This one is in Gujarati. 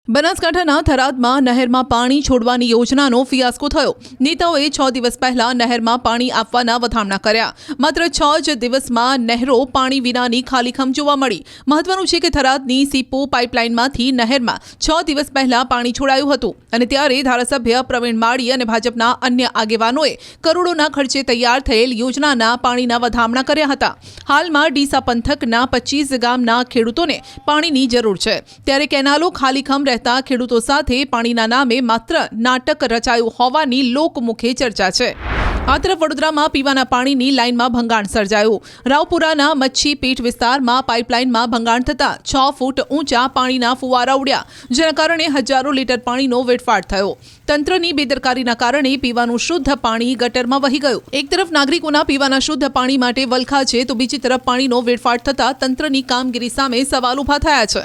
બનાસકાંઠાના થરાદમાં નહેરમાં પાણી છોડવાની યોજનાનો ફિયાસ્કો થયો। નેતાઓએ 6 દિવસ પહેલા નહેરમાં પાણી આપવાના વધામણા કર્યા। માત્ર 6 જ દિવસમાં નહેરો પાણી વિનાની ખાલીખમ જોવા મળી। મહત્વનું છે કે થરાદની સીપો પાઇપલાઇનમાંથી નહેરમાં 6 દિવસ પહેલા પાણી છોડાયું હતું અને ત્યારે ધારાસભ્ય પ્રવીણ માળી અને ભાજપના અન્ય આગેવાનોએ કરોડોના ખર્ચે તૈયાર થયેલ યોજનાના પાણીના વધામણા કર્યા હતા। હાલમાં ડીસા પંથકના 25 ગામના ખેડૂતોને પાણીની જરૂર છે, ત્યારે કેનાલો ખાલીખમ ખેડૂતો સાથે પાણીના નામે માત્ર નાટક રચાયું હોવાની લોકમુખે ચર્ચા છે। આ તરફ વડોદરામાં પીવાના પાણીની લાઇનમાં ભંગાણ સર્જાયું। રાવપુરાના મચ્છી પીઠ વિસ્તારમાં પાઇપલાઇનમાં ભંગાણ થતાં 6 ફૂટ ઊંચા પાણીના ફુવારા ઉડ્યા, જેના કારણે હજારો લીટર પાણીનો વેડફાટ થયો। તંત્રની બેદરકારીના કારણે પીવાનું શુદ્ધ પાણી ગટરમાં વહી ગયું। એક તરફ નાગરિકોના પીવાના શુદ્ધ પાણી માટે વલખા છે, તો બીજી તરફ પાણીનો વેડફાટ થતાં તંત્રની કામગીરી સામે સવાલ ઊભા થયા છે।